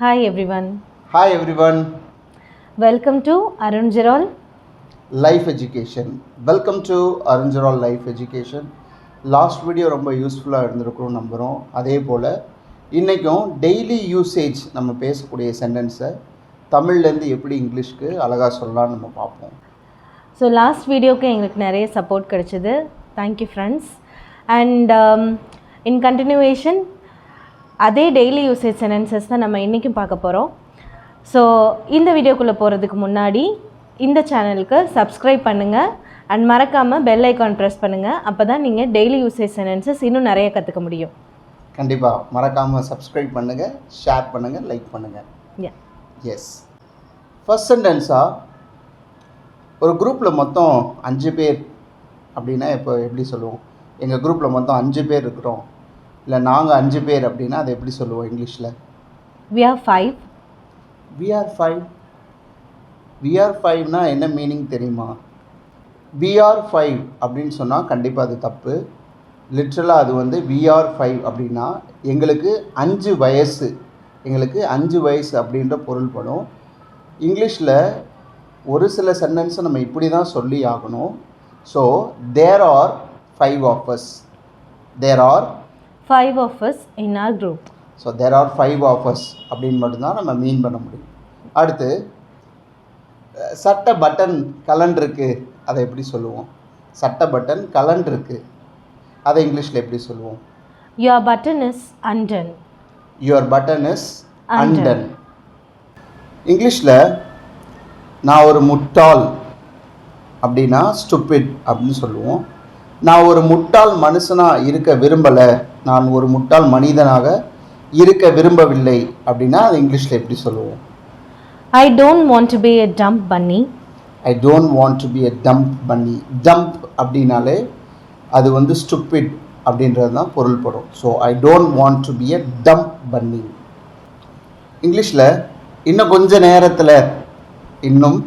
Hi everyone. Hi everyone. Welcome to Arunjaral Life Education. Welcome to Arunjaral Life Education. Last video ரொம்ப யூஸ்ஃபுல்லாக இருந்திருக்கும்னு நம்புகிறோம். அதே போல் இன்றைக்கும் டெய்லி யூசேஜ் நம்ம பேசக்கூடிய சென்டென்ஸை தமிழ்லேருந்து எப்படி இங்கிலீஷ்க்கு அழகாக சொல்லலாம்னு நம்ம பார்ப்போம். ஸோ லாஸ்ட் வீடியோக்கு எங்களுக்கு நிறைய சப்போர்ட் கிடைச்சிது. Thank you friends. And in continuation அதே டெய்லி யூசேஜ் சென்டென்சஸ் தான் நம்ம இன்றைக்கும் பார்க்க போகிறோம். ஸோ இந்த வீடியோக்குள்ளே போகிறதுக்கு முன்னாடி இந்த சேனலுக்கு சப்ஸ்கிரைப் பண்ணுங்கள் அண்ட் மறக்காமல் பெல் ஐக்கான் ப்ரெஸ் பண்ணுங்கள். அப்போ தான் நீங்கள் டெய்லி யூசேஜ் சென்டென்சஸ் இன்னும் நிறைய கற்றுக்க முடியும். கண்டிப்பாக மறக்காமல் சப்ஸ்கிரைப் பண்ணுங்கள், ஷேர் பண்ணுங்கள், லைக் பண்ணுங்கள். எஸ், ஃபர்ஸ்ட் சென்டென்ஸாக ஒரு குரூப்பில் மொத்தம் 5 பேர் அப்படின்னா இப்போ எப்படி சொல்லுவோம்? எங்கள் குரூப்பில் மொத்தம் 5 பேர் இருக்கிறோம், இல்லை நாங்கள் 5 பேர் அப்படின்னா அதை எப்படி சொல்லுவோம் இங்கிலீஷில்? We are 5. We are 5. We are 5னா என்ன மீனிங் தெரியுமா? We are 5 அப்படின்னு சொன்னால் கண்டிப்பாக அது தப்பு. லிட்ரலாக அது வந்து we are 5 அப்படின்னா எங்களுக்கு 5 வயசு, எங்களுக்கு 5 வயசு அப்படின்ற பொருள்படும். இங்கிலீஷில் ஒரு சில சென்டென்ஸை நம்ம இப்படி தான் சொல்லி ஆகணும். So there are 5 of us. There are 5 of us in our group. So there are 5 of us அப்படின்னு மட்டும்தான் நம்ம மீன் பண்ண முடியும். அடுத்து சட்டை பட்டன் கலண்டிருக்கு, அதை எப்படி சொல்லுவோம்? சட்டை பட்டன் கலண்டிருக்கு, அதை இங்கிலீஷில் எப்படி சொல்லுவோம்? Your button is undone. Your button is undone. இங்கிலீஷில் நான் ஒரு முட்டாள் அப்படின்னா ஸ்டூபிட் அப்படின்னு சொல்லுவோம். நான் ஒரு முட்டாள் மனுஷனாக இருக்க விரும்பலை, நான் ஒரு முட்டாள் மனிதனாக இருக்க விரும்பவில்லை அப்படின்னா அது இங்கிலீஷில் எப்படி சொல்லுவோம்? I don't want to be a dumb bunny. I don't want to be a dumb bunny. Dump அப்படின்னாலே அது வந்து ஸ்டூபிட் அப்படின்றது தான் பொருள்படும். So I don't want to be a dumb bunny. இங்கிலீஷில் இன்னும் கொஞ்ச நேரத்தில், இன்னும்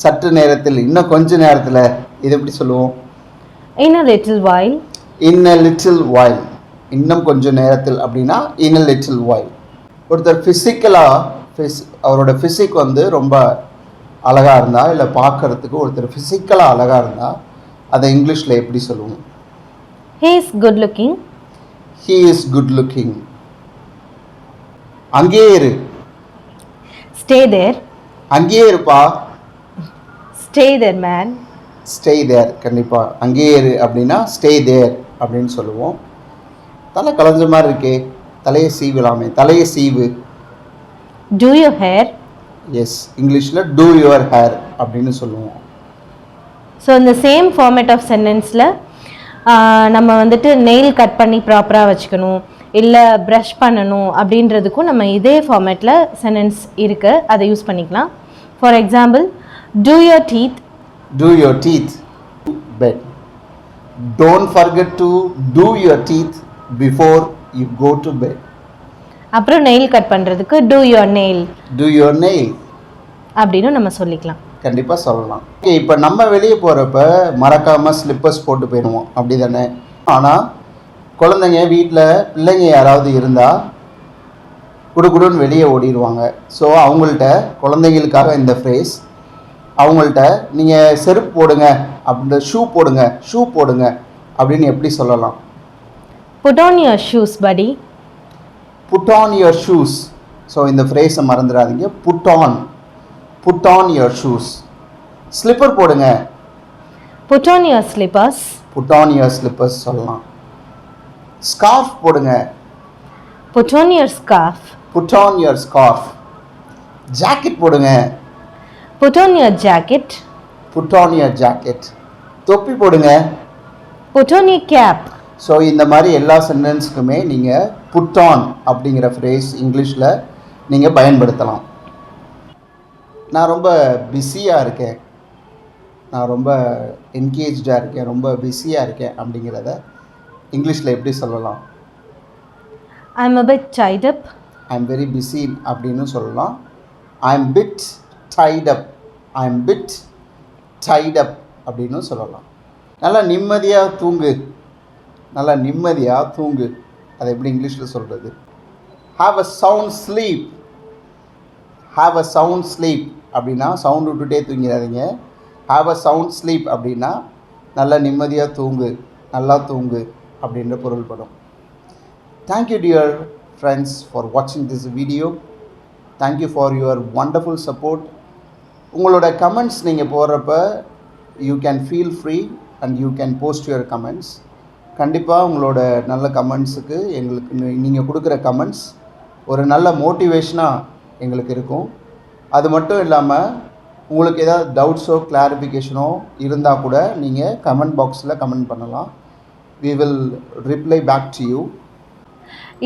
சற்று நேரத்தில், இன்னும் கொஞ்ச நேரத்தில், இது எப்படி சொல்லுவோம்? In a little while. In a little while. இன்னும் கொஞ்சம் நேரத்தில் அப்படின்னா in a little while. ஒருத்தர் ஃபிசிக்கலாக அவரோட ஃபிசிக் வந்து ரொம்ப அழகாக இருந்தால், இல்லை பார்க்குறதுக்கு ஒருத்தர் ஃபிசிக்கலாக அழகாக இருந்தால் அதை இங்கிலீஷில் எப்படி சொல்லுவோம்? He is good looking. He is good looking. அங்கேயே இரு. Stay there. அங்கேயே இருப்பா. Stay there man. Stay there. கண்டிப்பாக அங்கேயே இரு அப்படின்னா stay there அப்படின்னு சொல்லுவோம். தலை கலைஞ்ச மாதிரி இருக்கே, தலையை சீவலாமே, தலையை சீவு. Do your hair. எஸ், இங்கிலீஷில் do your hair அப்படின்னு சொல்லுவோம். ஸோ இந்த சேம் ஃபார்மேட் ஆஃப் சென்டென்ஸில் நம்ம வந்துட்டு நெயில் கட் பண்ணி ப்ராப்பராக வச்சுக்கணும், இல்லை ப்ரஷ் பண்ணணும் அப்படின்றதுக்கும் நம்ம இதே ஃபார்மேட்டில் சென்டென்ஸ் இருக்குது, அதை யூஸ் பண்ணிக்கலாம். For example, do your teeth. Do your teeth. Bed. Don't forget to do your teeth before you go to bed. அப்புறம் நெயில் கட் பண்ணுறதுக்கு do your nail. Do your nail அப்படின்னு நம்ம சொல்லிக்கலாம். கண்டிப்பாக சொல்லலாம். ஓகே, இப்போ நம்ம வெளியே போகிறப்ப மறக்காமல் ஸ்லிப்பர்ஸ் போட்டு போயிடுவோம், அப்படி தானே? ஆனால் குழந்தைங்க வீட்டில் பிள்ளைங்க யாராவது இருந்தால் குடுகுடுன்னு வெளியே ஓடிடுவாங்க. ஸோ அவங்கள்ட்ட, குழந்தைங்களுக்காக இந்த ஃப்ரேஸ், அவங்கள்ட்ட நீங்கள் செருப்பு போடுங்க அப்படின்ற, ஷூ போடுங்க அப்படின்னு எப்படி சொல்லலாம்? Put on your shoes buddy. Put on your shoes. So இந்த ஃப்ரேஸை மறந்துடாதீங்க. Put on your shoes. Slipper போடுங்க. Put on your slippers. Put on your slippers சொல்லலாம். ஸ்கார்ஃப் போடுங்க. Put on your scarf. Put on your scarf. Jacket போடுங்க. Put on your jacket. Put on your jacket. தொப்பி போடுங்க. Put on your cap. So இந்த மாதிரி எல்லா சென்டென்ஸுக்குமே நீங்கள் put on அப்படிங்கிற ஃப்ரேஸ் இங்கிலீஷில் நீங்கள் பயன்படுத்தலாம். நான் ரொம்ப பிஸியாக இருக்கேன், நான் ரொம்ப என்கேஜாக இருக்கேன், ரொம்ப பிஸியாக இருக்கேன் அப்படிங்கிறத இங்கிலீஷில் எப்படி சொல்லலாம்? I'm a bit tied up. I'm very busy அப்படின்னு சொல்லலாம். I'm bit tied up. I'm bit tied up அப்படின்னு சொல்லலாம். நல்லா நிம்மதியாக தூங்கு, நல்லா நிம்மதியாக தூங்கு, அதை எப்படி இங்கிலீஷில் சொல்கிறது? Have a sound sleep. Have a sound sleep அப்படின்னா சவுண்ட் விட்டுட்டே தூங்கிடாதீங்க. ஹாவ் அ சவுண்ட் ஸ்லீப் அப்படின்னா நல்லா நிம்மதியாக தூங்கு, நல்லா தூங்கு அப்படின்ற பொருள்படும். தேங்க்யூ டியர் ஃப்ரெண்ட்ஸ் ஃபார் வாட்சிங் this video. Thank you for your wonderful support. உங்களோட கமெண்ட்ஸ் நீங்கள் போடுறப்ப you can feel free and you can post your comments. கண்டிப்பாக உங்களோட நல்ல கமெண்ட்ஸுக்கு எங்களுக்கு நீங்கள் கொடுக்குற கமெண்ட்ஸ் ஒரு நல்ல மோட்டிவேஷனாக எங்களுக்கு இருக்கும். அது மட்டும் இல்லாமல் உங்களுக்கு ஏதாவது டவுட்ஸோ கிளாரிஃபிகேஷனோ இருந்தால் கூட நீங்கள் கமெண்ட் பாக்ஸில் கமெண்ட் பண்ணலாம். we will reply back to you.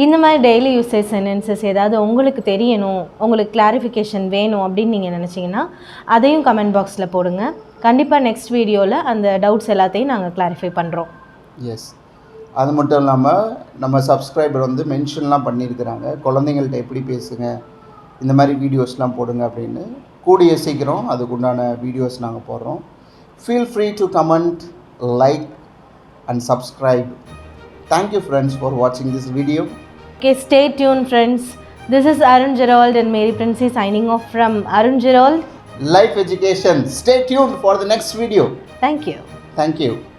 இந்த மாதிரி டெய்லி யூசேஜ் சென்டென்சஸ் ஏதாவது உங்களுக்கு தெரியணும், உங்களுக்கு கிளாரிஃபிகேஷன் வேணும் அப்படின்னு நீங்கள் நினச்சிங்கன்னா அதையும் கமெண்ட் பாக்ஸில் போடுங்க. கண்டிப்பாக நெக்ஸ்ட் வீடியோவில் அந்த டவுட்ஸ் எல்லாத்தையும் நாங்கள் கிளாரிஃபை பண்ணுறோம். எஸ், அது மட்டும் இல்லாமல் நம்ம சப்ஸ்கிரைபர் வந்து மென்ஷன்லாம் பண்ணியிருக்கிறாங்க, குழந்தைங்கள்ட்ட எப்படி பேசுங்க, இந்த மாதிரி வீடியோஸ்லாம் போடுங்க அப்படின்னு. கூடிய சீக்கிரம் அதுக்குண்டான வீடியோஸ் நாங்கள் போடுறோம். Feel free to comment, like and subscribe. Thank you friends for watching this video. Okay, stay tuned friends. This is Arun Gerald and Mary Princey signing off from Arun Gerald Life Education. Stay tuned for the next video. Thank you. Thank you.